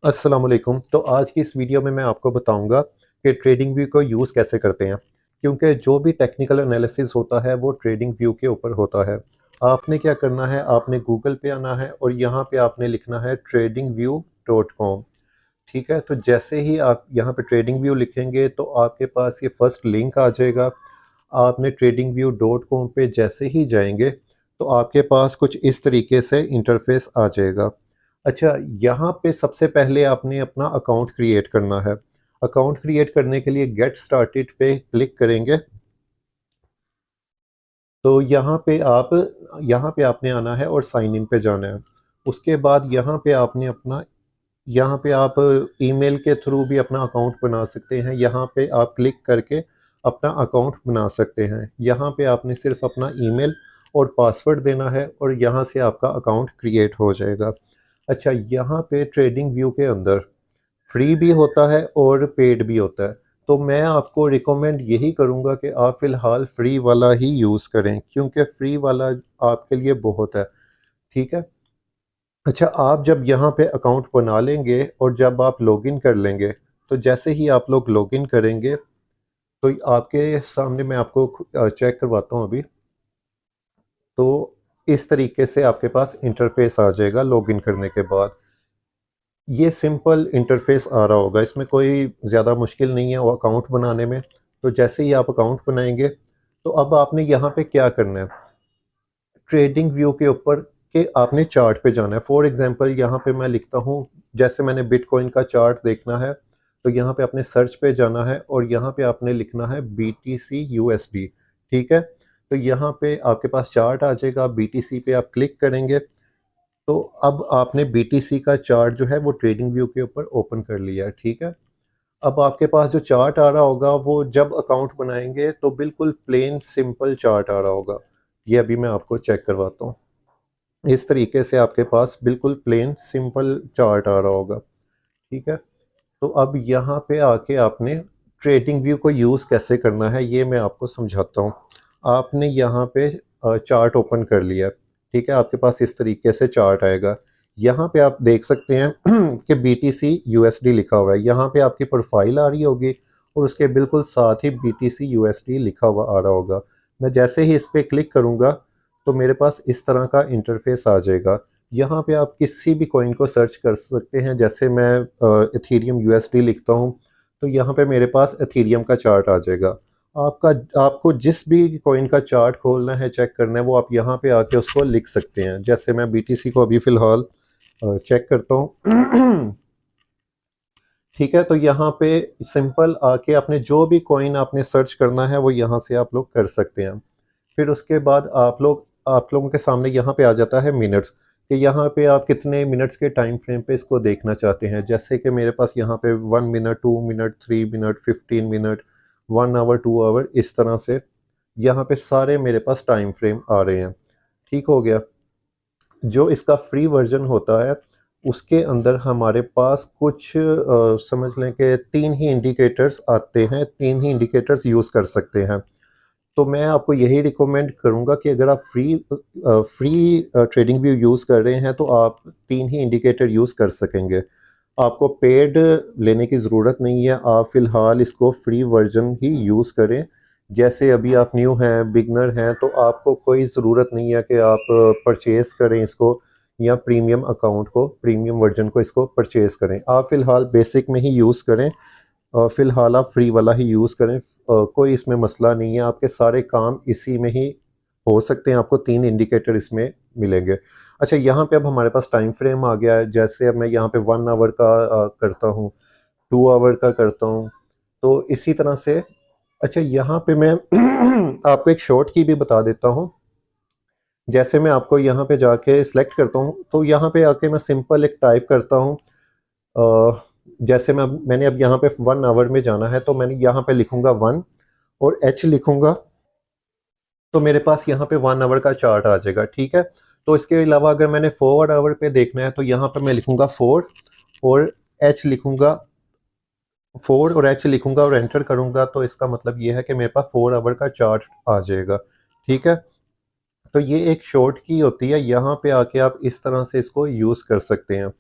अस्सलाम वालेकुम। तो आज की इस वीडियो में मैं आपको बताऊंगा कि ट्रेडिंग व्यू को यूज़ कैसे करते हैं, क्योंकि जो भी टेक्निकल एनालिसिस होता है वो ट्रेडिंग व्यू के ऊपर होता है। आपने क्या करना है, आपने गूगल पे आना है और यहाँ पे आपने लिखना है tradingview.com। ठीक है, तो जैसे ही आप यहाँ पे ट्रेडिंग व्यू लिखेंगे तो आपके पास ये फर्स्ट लिंक आ जाएगा। आपने tradingview.com पे जैसे ही जाएंगे तो आपके पास कुछ इस तरीके से इंटरफेस आ जाएगा। अच्छा, यहाँ पे सबसे पहले आपने अपना अकाउंट क्रिएट करना है। अकाउंट क्रिएट करने के लिए गेट स्टार्टेड पे क्लिक करेंगे तो यहाँ पे आपने आना है और साइन इन पे जाना है। उसके बाद यहाँ पे आप ईमेल के थ्रू भी अपना अकाउंट बना सकते हैं। यहाँ पे आप क्लिक करके अपना अकाउंट बना सकते हैं। यहाँ पे आपने सिर्फ अपना ईमेल और पासवर्ड देना है और यहाँ से आपका अकाउंट क्रिएट हो जाएगा। अच्छा, यहाँ पे ट्रेडिंग व्यू के अंदर फ्री भी होता है और पेड भी होता है। तो मैं आपको रिकमेंड यही करूँगा कि आप फ़िलहाल फ्री वाला ही यूज़ करें, क्योंकि फ्री वाला आपके लिए बहुत है। ठीक है। अच्छा, आप जब यहाँ पे अकाउंट बना लेंगे और जब आप लॉगिन कर लेंगे, तो जैसे ही आप लोग लॉगिन करेंगे तो आपके सामने मैं आपको चेक करवाता हूँ अभी। तो इस तरीके से आपके पास इंटरफेस आ जाएगा लॉगिन करने के बाद। ये सिंपल इंटरफेस आ रहा होगा, इसमें कोई ज़्यादा मुश्किल नहीं है वो अकाउंट बनाने में। तो जैसे ही आप अकाउंट बनाएंगे तो अब आपने यहाँ पे क्या करना है, ट्रेडिंग व्यू के ऊपर के आपने चार्ट पे जाना है। फॉर एग्जांपल यहाँ पे मैं लिखता हूँ, जैसे मैंने बिटकॉइन का चार्ट देखना है तो यहाँ पे आपने सर्च पे जाना है और यहाँ पे आपने लिखना है BTC USD। ठीक है, तो यहाँ पे आपके पास चार्ट आ जाएगा, BTC पे आप क्लिक करेंगे तो अब आपने BTC का चार्ट जो है वो ट्रेडिंग व्यू के ऊपर ओपन कर लिया है। ठीक है, अब आपके पास जो चार्ट आ रहा होगा वो जब अकाउंट बनाएंगे तो बिल्कुल प्लेन सिंपल चार्ट आ रहा होगा। ये अभी मैं आपको चेक करवाता हूँ। इस तरीके से आपके पास बिल्कुल प्लेन सिंपल चार्ट आ रहा होगा। ठीक है, तो अब यहाँ पे आके आपने ट्रेडिंग व्यू को यूज़ कैसे करना है ये मैं आपको समझाता हूँ। आपने यहाँ पे चार्ट ओपन कर लिया। ठीक है, आपके पास इस तरीके से चार्ट आएगा। यहाँ पे आप देख सकते हैं कि BTC USD लिखा हुआ है। यहाँ पे आपकी प्रोफाइल आ रही होगी और उसके बिल्कुल साथ ही BTC USD लिखा हुआ आ रहा होगा। मैं जैसे ही इस पर क्लिक करूँगा तो मेरे पास इस तरह का इंटरफेस आ जाएगा। यहाँ पे आप किसी भी कॉइन को सर्च कर सकते हैं। जैसे मैं एथीरियम USD लिखता हूँ तो यहाँ पे मेरे पास एथीरियम का चार्ट आ जाएगा। आपको जिस भी कॉइन का चार्ट खोलना है, चेक करना है, वो आप यहाँ पे आके उसको लिख सकते हैं। जैसे मैं BTC को अभी फ़िलहाल चेक करता हूँ। ठीक है, तो यहाँ पे सिंपल आके आपने जो भी कॉइन आपने सर्च करना है वो यहाँ से आप लोग कर सकते हैं। फिर उसके बाद आप लोगों के सामने यहाँ पे आ जाता है मिनट्स, कि यहाँ पे आप कितने मिनट्स के टाइम फ्रेम पे इसको देखना चाहते हैं। जैसे कि मेरे पास यहाँ पे 1 minute, 2 minute, 3 minute, 15 minute, 1 hour, 2 hour, इस तरह से यहाँ पे सारे मेरे पास टाइम फ्रेम आ रहे हैं। ठीक हो गया। जो इसका फ्री वर्जन होता है उसके अंदर हमारे पास कुछ समझ लें कि 3 ही इंडिकेटर्स आते हैं, 3 ही इंडिकेटर्स यूज़ कर सकते हैं। तो मैं आपको यही रिकमेंड करूंगा कि अगर आप फ्री ट्रेडिंग व्यू यूज़ कर रहे हैं तो आप 3 ही इंडिकेटर यूज़ कर सकेंगे। आपको पेड लेने की ज़रूरत नहीं है, आप फ़िलहाल इसको फ्री वर्जन ही यूज़ करें। जैसे अभी आप न्यू हैं, बिगनर हैं, तो आपको कोई ज़रूरत नहीं है कि आप परचेज़ करें इसको या प्रीमियम वर्जन को इसको परचेज़ करें। आप फ़िलहाल बेसिक में ही यूज़ करें और फ़िलहाल आप फ्री वाला ही यूज़ करें। कोई इसमें मसला नहीं है, आपके सारे काम इसी में ही हो सकते हैं। आपको 3 इंडिकेटर इसमें मिलेंगे। अच्छा, यहाँ पे अब हमारे पास टाइम फ्रेम आ गया है। जैसे अब मैं यहाँ पे 1 आवर का करता हूँ, 2 आवर का करता हूँ, तो इसी तरह से। अच्छा, यहाँ पे मैं आपको एक शॉर्ट की भी बता देता हूँ। जैसे मैं आपको यहाँ पे जाके सिलेक्ट करता हूँ तो यहाँ पे आके मैं सिंपल एक टाइप करता हूँ। जैसे मैंने अब यहाँ पे 1 आवर में जाना है तो मैंने यहाँ पे लिखूंगा 1 और H लिखूंगा तो मेरे पास यहाँ पे 1 आवर का चार्ट आ जाएगा। ठीक है, तो इसके अलावा अगर मैंने 4 आवर पे देखना है तो यहाँ पे मैं लिखूंगा 4 और H लिखूंगा, 4 और H लिखूंगा और एंटर करूंगा तो इसका मतलब ये है कि मेरे पास 4 आवर का चार्ट आ जाएगा। ठीक है, तो ये एक शॉर्ट की होती है, यहाँ पे आके आप इस तरह से इसको यूज़ कर सकते हैं।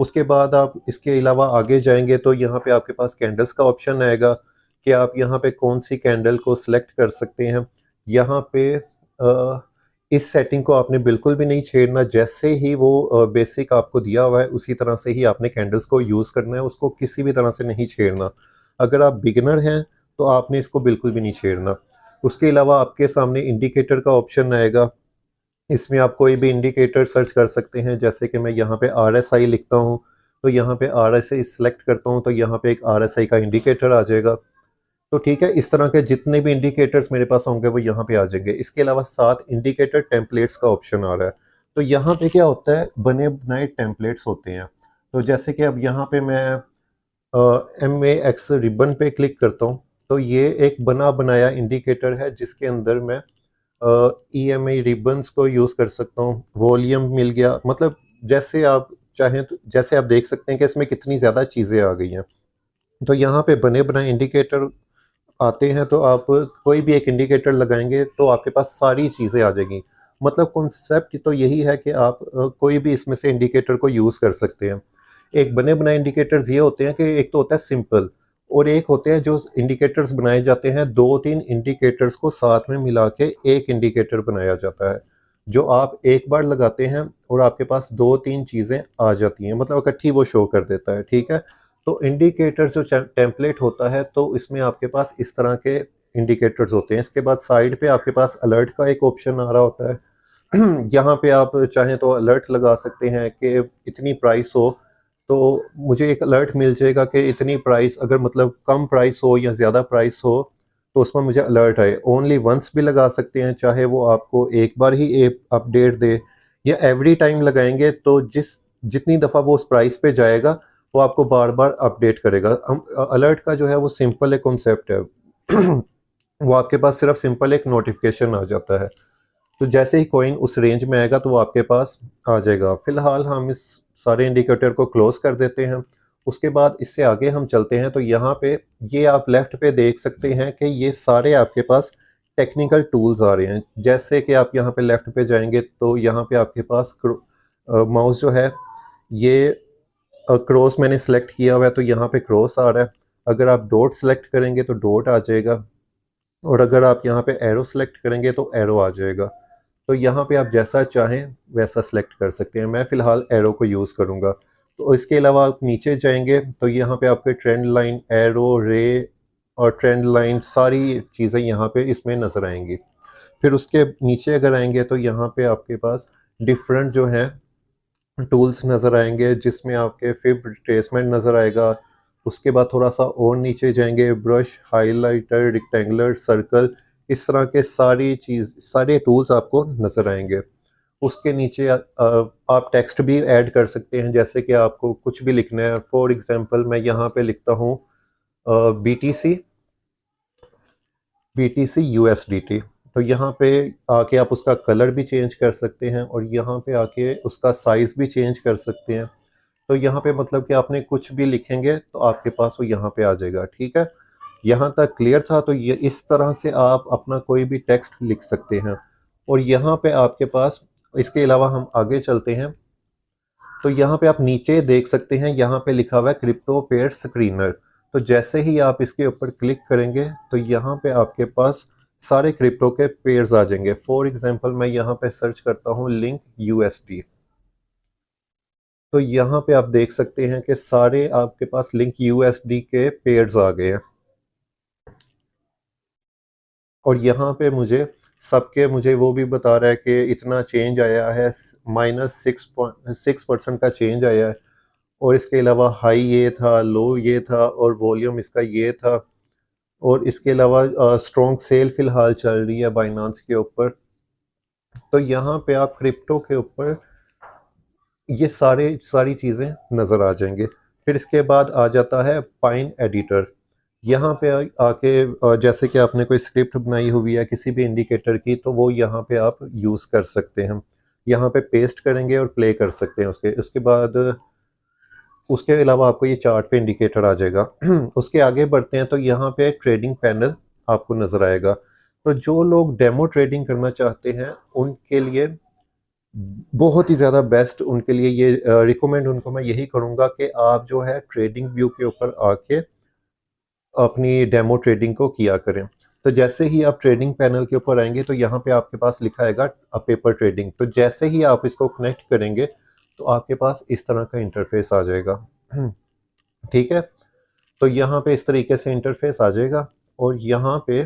उसके बाद आप इसके अलावा आगे जाएंगे तो यहाँ पे आपके पास कैंडल्स का ऑप्शन आएगा कि आप यहाँ पे कौन सी कैंडल को सिलेक्ट कर सकते हैं। यहाँ पे इस सेटिंग को आपने बिल्कुल भी नहीं छेड़ना, जैसे ही वो बेसिक आपको दिया हुआ है उसी तरह से ही आपने कैंडल्स को यूज़ करना है, उसको किसी भी तरह से नहीं छेड़ना। अगर आप बिगिनर हैं तो आपने इसको बिल्कुल भी नहीं छेड़ना। उसके अलावा आपके सामने इंडिकेटर का ऑप्शन आएगा, इसमें आप कोई भी इंडिकेटर सर्च कर सकते हैं। जैसे कि मैं यहाँ पे RSI लिखता हूँ तो यहाँ पे RSI सिलेक्ट करता हूँ तो यहाँ पे एक RSI का इंडिकेटर आ जाएगा। तो ठीक है, इस तरह के जितने भी इंडिकेटर्स मेरे पास होंगे वो यहाँ पे आ जाएंगे। इसके अलावा साथ इंडिकेटर टेम्पलेट्स का ऑप्शन आ रहा है। तो यहाँ पे क्या होता है, बने बनाए टेम्पलेट्स होते हैं। तो जैसे कि अब यहाँ पे मैं MAX रिबन पे क्लिक करता हूँ तो ये एक बना बनाया इंडिकेटर है जिसके अंदर मैं EMI रिबन्स को यूज़ कर सकता हूँ। वॉल्यूम मिल गया, मतलब जैसे आप चाहें तो, जैसे आप देख सकते हैं कि इसमें कितनी ज़्यादा चीज़ें आ गई हैं। तो यहाँ पे बने बनाए इंडिकेटर आते हैं तो आप कोई भी एक इंडिकेटर लगाएंगे तो आपके पास सारी चीज़ें आ जाएंगी। मतलब कॉन्सेप्ट तो यही है कि आप कोई भी इसमें से इंडिकेटर को यूज़ कर सकते हैं। एक बने बनाए इंडिकेटर्स ये होते हैं कि एक तो होता है सिंपल, और एक होते हैं जो इंडिकेटर्स बनाए जाते हैं, 2-3 इंडिकेटर्स को साथ में मिला के एक इंडिकेटर बनाया जाता है, जो आप एक बार लगाते हैं और आपके पास 2-3 चीज़ें आ जाती हैं, मतलब इकट्ठी वो शो कर देता है। ठीक है, तो इंडिकेटर जो टेम्पलेट होता है तो इसमें आपके पास इस तरह के इंडिकेटर्स होते हैं। इसके बाद साइड पे आपके पास अलर्ट का एक ऑप्शन आ रहा होता है। यहाँ पे आप चाहें तो अलर्ट लगा सकते हैं कि इतनी प्राइस हो तो मुझे एक अलर्ट मिल जाएगा कि इतनी प्राइस, अगर मतलब कम प्राइस हो या ज़्यादा प्राइस हो तो उसमें मुझे अलर्ट आए। ओनली वंस भी लगा सकते हैं, चाहे वो आपको एक बार ही एक अपडेट दे या एवरी टाइम लगाएंगे तो जितनी दफ़ा वो उस प्राइस पे जाएगा वो आपको बार बार अपडेट करेगा। अलर्ट का जो है वो सिंपल एक कॉन्सेप्ट है। वो आपके पास सिर्फ सिंपल एक नोटिफिकेशन आ जाता है, तो जैसे ही कॉइन उस रेंज में आएगा तो वो आपके पास आ जाएगा। फिलहाल हम इस सारे इंडिकेटर को क्लोज कर देते हैं। उसके बाद इससे आगे हम चलते हैं तो यहाँ पे ये आप लेफ्ट पे देख सकते हैं कि ये सारे आपके पास टेक्निकल टूल्स आ रहे हैं। जैसे कि आप यहाँ पे लेफ्ट पे जाएंगे तो यहाँ पे आपके पास माउस जो है ये क्रॉस मैंने सेलेक्ट किया हुआ है तो यहाँ पे क्रॉस आ रहा है। अगर आप डॉट सेलेक्ट करेंगे तो डॉट आ जाएगा, और अगर आप यहाँ पे एरो सेलेक्ट करेंगे तो एरो आ जाएगा। तो यहाँ पे आप जैसा चाहें वैसा सेलेक्ट कर सकते हैं। मैं फ़िलहाल एरो को यूज़ करूँगा। तो इसके अलावा आप नीचे जाएंगे तो यहाँ पे आपके ट्रेंड लाइन, एरो, रे और ट्रेंड लाइन सारी चीज़ें यहाँ पे इसमें नज़र आएंगी। फिर उसके नीचे अगर आएंगे तो यहाँ पे आपके पास डिफरेंट जो हैं टूल्स नज़र आएंगे, जिसमें आपके फिब रिट्रेसमेंट नज़र आएगा। उसके बाद थोड़ा सा और नीचे जाएंगे, ब्रश, हाइलाइटर, रेक्टेंगुलर, सर्कल, इस तरह के सारे टूल्स आपको नज़र आएंगे। उसके नीचे आप टेक्स्ट भी ऐड कर सकते हैं, जैसे कि आपको कुछ भी लिखना है। फॉर एग्जांपल मैं यहाँ पे लिखता हूँ BTC USDT। तो यहाँ पे आके आप उसका कलर भी चेंज कर सकते हैं और यहाँ पे आके उसका साइज़ भी चेंज कर सकते हैं। तो यहाँ पे मतलब कि आपने कुछ भी लिखेंगे तो आपके पास वो यहाँ पे आ जाएगा। ठीक है, यहाँ तक क्लियर था? तो ये इस तरह से आप अपना कोई भी टेक्स्ट लिख सकते हैं। और यहाँ पे आपके पास, इसके अलावा हम आगे चलते हैं तो यहाँ पे आप नीचे देख सकते हैं, यहाँ पे लिखा हुआ है क्रिप्टो पेयर स्क्रीनर। तो जैसे ही आप इसके ऊपर क्लिक करेंगे तो यहाँ पे आपके पास सारे क्रिप्टो के पेयर्स आ जाएंगे। फॉर एग्जांपल मैं यहाँ पे सर्च करता हूँ लिंक USD, तो यहाँ पे आप देख सकते हैं कि सारे आपके पास लिंक USD के पेयर्स आ गए हैं। और यहाँ पे मुझे वो भी बता रहा है कि इतना चेंज आया है, -6% का चेंज आया है। और इसके अलावा हाई ये था, लो ये था, और वॉल्यूम इसका ये था। और इसके अलावा स्ट्रॉन्ग सेल फिलहाल चल रही है बाइनांस के ऊपर। तो यहाँ पे आप क्रिप्टो के ऊपर ये सारी चीज़ें नज़र आ जाएंगे। फिर इसके बाद आ जाता है पाइन एडिटर। यहाँ पे आके जैसे कि आपने कोई स्क्रिप्ट बनाई हुई है किसी भी इंडिकेटर की, तो वो यहाँ पे आप यूज़ कर सकते हैं। यहाँ पे पेस्ट करेंगे और प्ले कर सकते हैं। उसके बाद उसके अलावा आपको ये चार्ट पे इंडिकेटर आ जाएगा। उसके आगे बढ़ते हैं तो यहाँ पे ट्रेडिंग पैनल आपको नज़र आएगा। तो जो लोग डेमो ट्रेडिंग करना चाहते हैं उनके लिए बहुत ही ज़्यादा बेस्ट उनके लिए ये रिकमेंड उनको मैं यही करूँगा कि आप जो है ट्रेडिंग व्यू के ऊपर आके अपनी डेमो ट्रेडिंग को किया करें। तो जैसे ही आप ट्रेडिंग पैनल के ऊपर आएंगे तो यहाँ पे आपके पास लिखा आएगा पेपर ट्रेडिंग। तो जैसे ही आप इसको कनेक्ट करेंगे तो आपके पास इस तरह का इंटरफेस आ जाएगा। ठीक है, तो यहाँ पे इस तरीके से इंटरफेस आ जाएगा। और यहाँ पे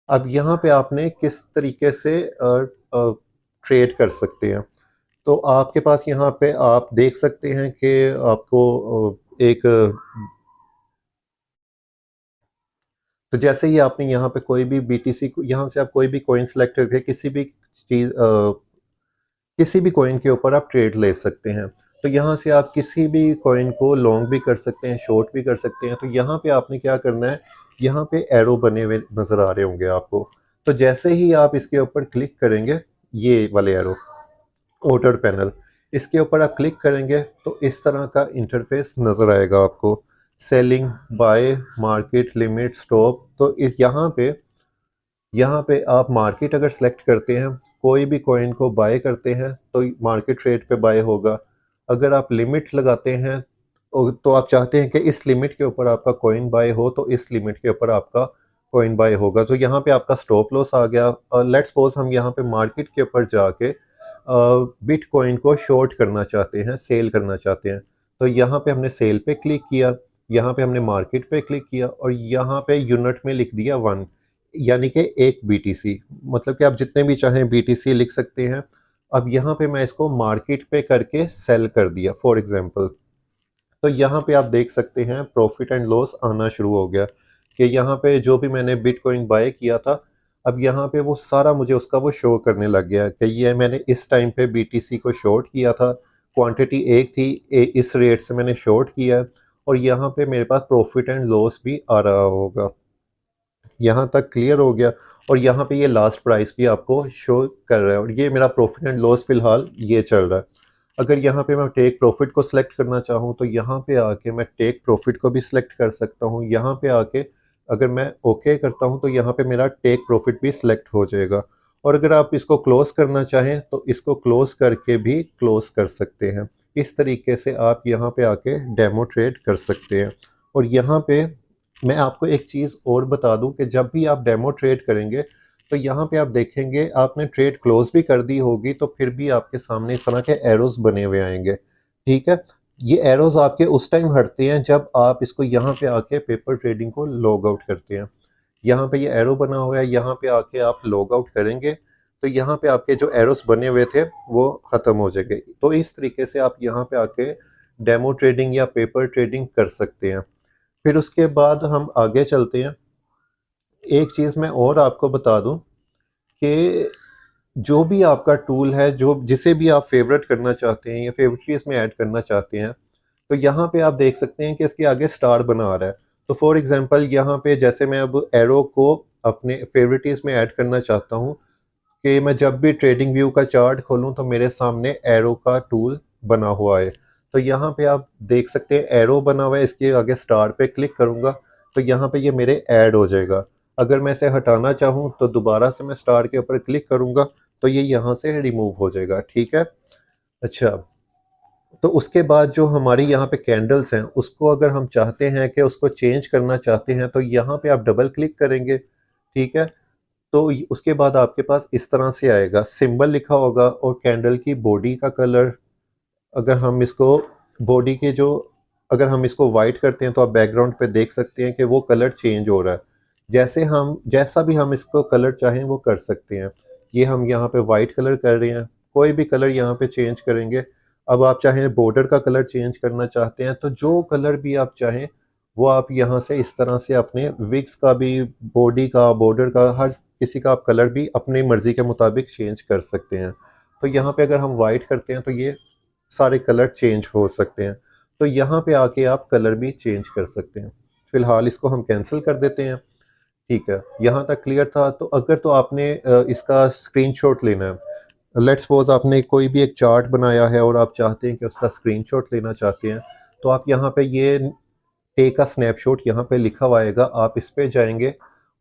अब यहाँ पे आपने किस तरीके से ट्रेड कर सकते हैं। तो आपके पास यहाँ पे आप देख सकते हैं कि आपको एक तो जैसे ही आपने यहाँ पे कोई भी बीटीसी को यहाँ से आप कोई भी कॉइन सेलेक्ट करके किसी भी चीज़ किसी भी कॉइन के ऊपर आप ट्रेड ले सकते हैं। तो यहाँ से आप किसी भी कॉइन को लॉन्ग भी कर सकते हैं, शॉर्ट भी कर सकते हैं। तो यहाँ पे आपने क्या करना है, यहाँ पे एरो बने हुए नज़र आ रहे होंगे आपको। तो जैसे ही आप इसके ऊपर क्लिक करेंगे, ये वाले एरो ऑर्डर पैनल, इसके ऊपर आप क्लिक करेंगे तो इस तरह का इंटरफेस नज़र आएगा आपको। Selling, buy, market, limit, stop. तो इस यहाँ पे आप मार्केट अगर सेलेक्ट करते हैं, कोई भी कॉइन को बाय करते हैं तो मार्केट रेट पे बाय होगा। अगर आप लिमिट लगाते हैं तो आप चाहते हैं कि इस लिमिट के ऊपर आपका कॉइन बाय हो तो इस लिमिट के ऊपर आपका कॉइन बाय होगा। तो यहाँ पे आपका स्टॉप लॉस आ गया। लेट्स सपोज हम यहाँ पे मार्केट के ऊपर जाके बिटकॉइन को शॉर्ट करना चाहते हैं, सेल करना चाहते हैं। तो यहाँ पे हमने सेल पे क्लिक किया, यहाँ पे हमने मार्केट पे क्लिक किया और यहाँ पे यूनिट में लिख दिया 1, यानी कि एक बीटीसी। मतलब कि आप जितने भी चाहें बीटीसी लिख सकते हैं। अब यहाँ पे मैं इसको मार्केट पे करके सेल कर दिया फॉर एग्जांपल। तो यहाँ पे आप देख सकते हैं प्रॉफिट एंड लॉस आना शुरू हो गया कि यहाँ पे जो भी मैंने बिटकॉइन बाय किया था, अब यहाँ पे वो सारा मुझे उसका वो शो करने लग गया कि ये मैंने इस टाइम पे बीटीसी को शॉर्ट किया था, क्वांटिटी एक थी, इस रेट से मैंने शॉर्ट किया है। और यहाँ पे मेरे पास प्रॉफिट एंड लॉस भी आ रहा होगा। यहाँ तक क्लियर हो गया। और यहाँ पे ये लास्ट प्राइस भी आपको शो कर रहा है और ये मेरा प्रॉफिट एंड लॉस फिलहाल ये चल रहा है। अगर यहाँ पे मैं टेक प्रॉफिट को सिलेक्ट करना चाहूँ तो यहाँ पे आके मैं टेक प्रॉफिट को भी सिलेक्ट कर सकता हूँ। यहाँ पे आके अगर मैं ओके करता हूँ तो यहाँ पे मेरा टेक प्रॉफिट भी सिलेक्ट हो जाएगा। और अगर आप इसको क्लोज करना चाहें तो इसको क्लोज करके भी क्लोज कर सकते हैं। इस तरीके से आप यहाँ पे आके डेमो ट्रेड कर सकते हैं। और यहाँ पे मैं आपको एक चीज़ और बता दूं कि जब भी आप डेमो ट्रेड करेंगे तो यहाँ पे आप देखेंगे आपने ट्रेड क्लोज भी कर दी होगी तो फिर भी आपके सामने इस तरह के एरोज बने हुए आएंगे। ठीक है, ये एरोज आपके उस टाइम हटते हैं जब आप इसको यहाँ पे आके पेपर ट्रेडिंग को लॉग आउट करते हैं। यहाँ पे ये एरो बना हुआ है, यहाँ पे आके आप लॉग आउट करेंगे तो यहाँ पे आपके जो एरोस बने हुए थे वो ख़त्म हो जाएंगे। तो इस तरीके से आप यहाँ पे आके डेमो ट्रेडिंग या पेपर ट्रेडिंग कर सकते हैं। फिर उसके बाद हम आगे चलते हैं। एक चीज़ मैं और आपको बता दूं कि जो भी आपका टूल है, जो जिसे भी आप फेवरेट करना चाहते हैं या फेवरेट में ऐड करना चाहते हैं, तो यहाँ पे आप देख सकते हैं कि इसके आगे स्टार बना आ रहा है। तो फॉर एग्जांपल यहाँ पे जैसे मैं अब एरो को अपने फेवरेटिस में ऐड करना चाहता हूँ कि मैं जब भी ट्रेडिंग व्यू का चार्ट खोलूँ तो मेरे सामने एरो का टूल बना हुआ है। तो यहाँ पे आप देख सकते हैं एरो बना हुआ है, इसके आगे स्टार पे क्लिक करूँगा तो यहाँ पे ये मेरे ऐड हो जाएगा। अगर मैं इसे हटाना चाहूँ तो दोबारा से मैं स्टार के ऊपर क्लिक करूँगा तो ये यहाँ से रिमूव हो जाएगा। ठीक है, अच्छा। तो उसके बाद जो हमारी यहाँ पे कैंडल्स हैं उसको अगर हम चाहते हैं कि उसको चेंज करना चाहते हैं तो यहाँ पे आप डबल क्लिक करेंगे। ठीक है, तो उसके बाद आपके पास इस तरह से आएगा, सिंबल लिखा होगा और कैंडल की बॉडी का कलर। अगर हम इसको बॉडी के जो अगर हम इसको वाइट करते हैं तो आप बैकग्राउंड पे देख सकते हैं कि वो कलर चेंज हो रहा है। जैसा भी हम इसको कलर चाहें वो कर सकते हैं। ये हम यहाँ पे वाइट कलर कर रहे हैं, कोई भी कलर यहाँ पे चेंज करेंगे। अब आप चाहें बॉर्डर का कलर चेंज करना चाहते हैं तो जो कलर भी आप चाहें वो आप यहाँ से इस तरह से अपने विग्स का भी, बॉडी का, बॉर्डर का, हर किसी का आप कलर भी अपनी मर्जी के मुताबिक चेंज कर सकते हैं। तो यहाँ पे अगर हम वाइट करते हैं तो ये सारे कलर चेंज हो सकते हैं। तो यहाँ पे आके आप कलर भी चेंज कर सकते हैं। फिलहाल इसको हम कैंसिल कर देते हैं। ठीक है, यहाँ तक क्लियर था। तो अगर तो आपने इसका स्क्रीनशॉट लेना है, लेट्स सपोज आपने कोई भी एक चार्ट बनाया है और आप चाहते हैं कि उसका स्क्रीनशॉट लेना चाहते हैं, तो आप यहाँ पे ये टेक अ स्नैपशॉट यहाँ पे लिखा हुआ आएगा, आप इस पे जाएंगे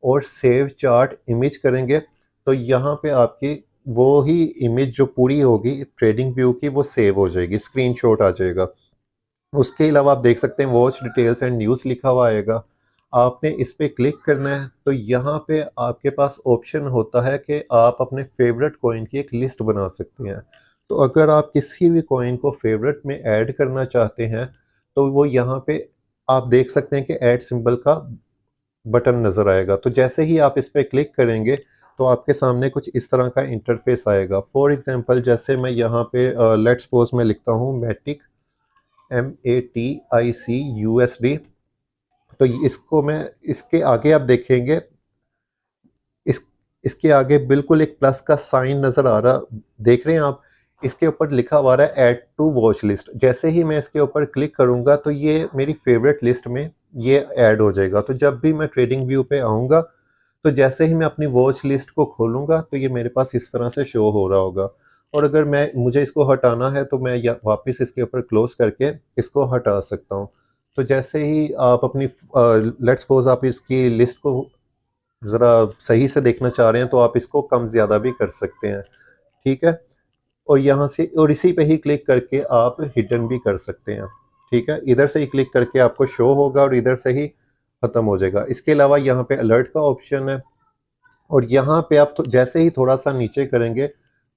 और सेव चार्ट इमेज करेंगे तो यहाँ पे आपकी वो ही इमेज जो पूरी होगी ट्रेडिंग व्यू की वो सेव हो जाएगी, स्क्रीनशॉट आ जाएगा। उसके अलावा आप देख सकते हैं वॉच डिटेल्स एंड न्यूज़ लिखा हुआ आएगा। आपने इस पे क्लिक करना है तो यहाँ पे आपके पास ऑप्शन होता है कि आप अपने फेवरेट कॉइन की एक लिस्ट बना सकते हैं। तो अगर आप किसी भी कॉइन को फेवरेट में ऐड करना चाहते हैं तो वो यहाँ पे आप देख सकते हैं कि ऐड सिंबल का बटन नज़र आएगा। तो जैसे ही आप इस पे क्लिक करेंगे तो आपके सामने कुछ इस तरह का इंटरफेस आएगा। फॉर एग्जांपल जैसे मैं यहाँ पे लेट्स सपोज मैं लिखता हूँ मैटिक MATIC USD। तो इसको मैं इसके आगे आप देखेंगे इस इसके आगे बिल्कुल एक प्लस का साइन नज़र आ रहा, देख रहे हैं आप? इसके ऊपर लिखा हुआ है ऐड टू वॉच लिस्ट। जैसे ही मैं इसके ऊपर क्लिक करूंगा तो ये मेरी फेवरेट लिस्ट में ये ऐड हो जाएगा। तो जब भी मैं ट्रेडिंग व्यू पे आऊँगा तो जैसे ही मैं अपनी वॉच लिस्ट को खोलूँगा तो ये मेरे पास इस तरह से शो हो रहा होगा। और अगर मुझे इसको हटाना है तो मैं वापस इसके ऊपर क्लोज करके इसको हटा सकता हूँ। तो जैसे ही आप अपनी लेट्स सपोज आप इसकी लिस्ट को ज़रा सही से देखना चाह रहे हैं तो आप इसको कम ज़्यादा भी कर सकते हैं, ठीक है? और यहाँ से और इसी पे ही क्लिक करके आप हिडन भी कर सकते हैं, ठीक है? इधर से ही क्लिक करके आपको शो होगा और इधर से ही ख़त्म हो जाएगा। इसके अलावा यहाँ पे अलर्ट का ऑप्शन है और यहाँ पे आप जैसे ही थोड़ा-सा नीचे करेंगे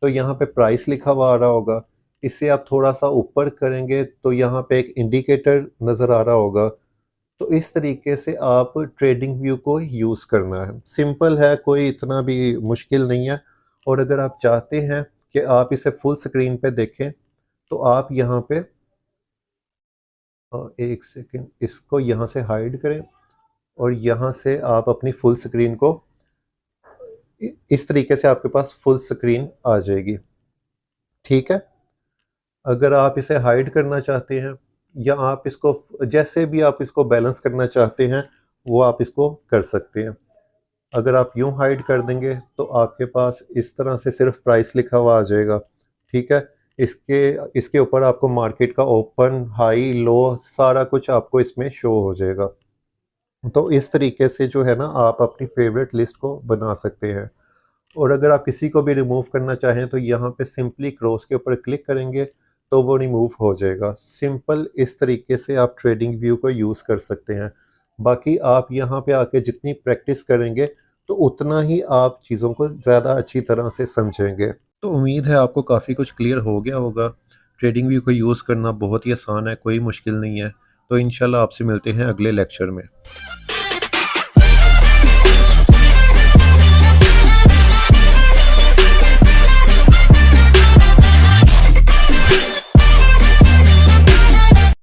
तो यहाँ पे प्राइस लिखा हुआ आ रहा होगा। इससे आप थोड़ा-सा ऊपर करेंगे तो यहाँ पे एक इंडिकेटर नज़र आ रहा होगा। तो इस तरीके से आप ट्रेडिंग व्यू को यूज़ करना है। सिंपल है, कोई इतना भी मुश्किल नहीं है। और अगर आप चाहते हैं कि आप इसे फुल स्क्रीन पे देखें तो आप यहाँ पे एक सेकंड इसको यहाँ से हाइड करें और यहाँ से आप अपनी फुल स्क्रीन को इस तरीके से आपके पास फुल स्क्रीन आ जाएगी, ठीक है? अगर आप इसे हाइड करना चाहते हैं या आप इसको जैसे भी आप इसको बैलेंस करना चाहते हैं वो आप इसको कर सकते हैं। अगर आप यूँ हाइड कर देंगे तो आपके पास इस तरह से सिर्फ प्राइस लिखा हुआ आ जाएगा, ठीक है? इसके इसके ऊपर आपको मार्केट का ओपन, हाई, लो सारा कुछ आपको इसमें शो हो जाएगा। तो इस तरीके से जो है ना आप अपनी फेवरेट लिस्ट को बना सकते हैं। और अगर आप किसी को भी रिमूव करना चाहें तो यहाँ पे सिंपली क्रॉस के ऊपर क्लिक करेंगे तो वो रिमूव हो जाएगा। सिंपल इस तरीके से आप ट्रेडिंग व्यू को यूज़ कर सकते हैं। बाकी आप यहाँ पे आके जितनी प्रैक्टिस करेंगे तो उतना ही आप चीज़ों को ज़्यादा अच्छी तरह से समझेंगे। तो उम्मीद है आपको काफ़ी कुछ क्लियर हो गया होगा। ट्रेडिंग व्यू को यूज़ करना बहुत ही आसान है, कोई मुश्किल नहीं है। तो इंशाल्लाह आपसे मिलते हैं अगले लेक्चर में।